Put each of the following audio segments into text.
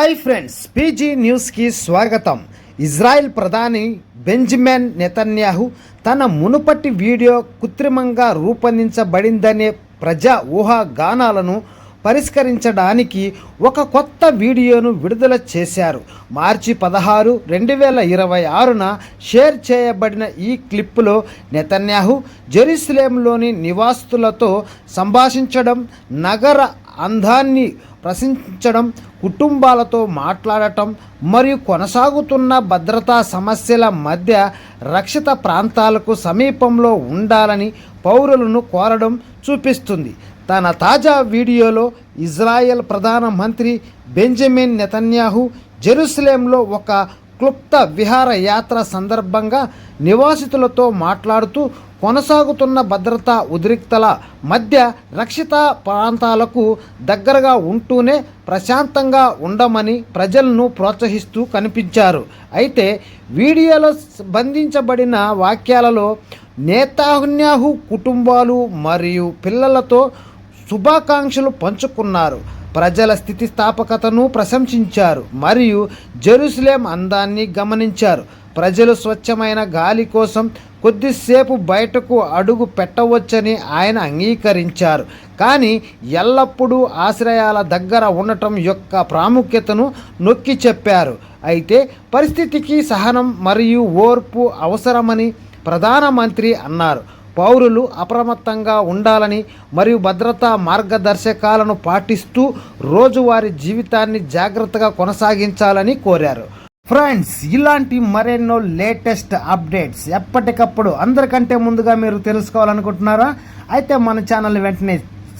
Hi friends, PG న్యూస్కి స్వాగతం. Israel ప్రధాని బెంజమిన్ నెతన్యాహు తన మునుపటి వీడియో కృత్రిమంగా రూపొందించబడిందనే ప్రజా ఊహాగానాలను పరిష్కరించడానికి ఒక కొత్త వీడియోను విడుదల చేశారు. మార్చి 16, 2026న షేర్ చేయబడిన ఈ క్లిప్పులో నెతన్యాహు జెరూసలేంలోని నివాసితులతో సంభాషించడం, నగర అందాన్ని ప్రశంసించడం, కుటుంబాలతో మాట్లాడటం మరియు కొనసాగుతున్న భద్రతా సమస్యల మధ్య రక్షిత ప్రాంతాలకు సమీపంలో ఉండాలని పౌరులను కోరడం చూపిస్తుంది. తన తాజా వీడియోలో ఇజ్రాయెల్ ప్రధానమంత్రి బెంజమిన్ నెతన్యాహు జెరూసలేంలో ఒక క్లుప్త విహారయాత్ర సందర్భంగా నివాసితులతో మాట్లాడుతూ కొనసాగుతున్న భద్రతా ఉద్రిక్తల మధ్య రక్షిత ప్రాంతాలకు దగ్గరగా ఉంటూనే ప్రశాంతంగా ఉండమని ప్రజలను ప్రోత్సహిస్తూ కనిపించారు. అయితే వీడియోలో బంధించబడిన వాక్యాలలో నెతన్యాహు కుటుంబాలు మరియు పిల్లలతో శుభాకాంక్షలు పంచుకున్నారు, ప్రజల స్థితిస్థాపకతను ప్రశంసించారు మరియు జెరూసలేం అందాన్ని గమనించారు. ప్రజలు స్వచ్ఛమైన గాలి కోసం కొద్దిసేపు బయటకు అడుగు పెట్టవచ్చని ఆయన అంగీకరించారు, కానీ ఎల్లప్పుడూ ఆశ్రయాల దగ్గర ఉండటం యొక్క ప్రాముఖ్యతను నొక్కి చెప్పారు. అయితే పరిస్థితికి సహనం మరియు ఓర్పు అవసరమని ప్రధానమంత్రి అన్నారు. పౌరులు అప్రమత్తంగా ఉండాలని మరియు భద్రతా మార్గదర్శకాలను పాటిస్తూ రోజువారీ జీవితాన్ని జాగ్రత్తగా కొనసాగించాలని కోరారు. ఫ్రెండ్స్, ఇలాంటి మరెన్నో లేటెస్ట్ అప్డేట్స్ ఎప్పటికప్పుడు అందరికంటే ముందుగా మీరు తెలుసుకోవాలనుకుంటున్నారా? అయితే మన ఛానల్ని వెంటనే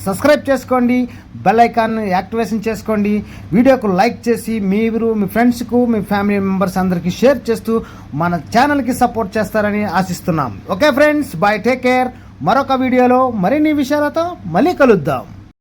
సబ్స్క్రైబ్ చేసుకోండి, బెల్ ఐకాన్ యాక్టివేషన్ చేసుకోండి, వీడియోకు లైక్ చేసి మీరు మీ ఫ్రెండ్స్కు మీ ఫ్యామిలీ మెంబర్స్ అందరికీ షేర్ చేస్తూ మన ఛానల్కి సపోర్ట్ చేస్తారని ఆశిస్తున్నాం. Okay friends, by, take care. మరొక వీడియోలో మరిన్ని విషయాలతో మళ్ళీ కలుద్దాం.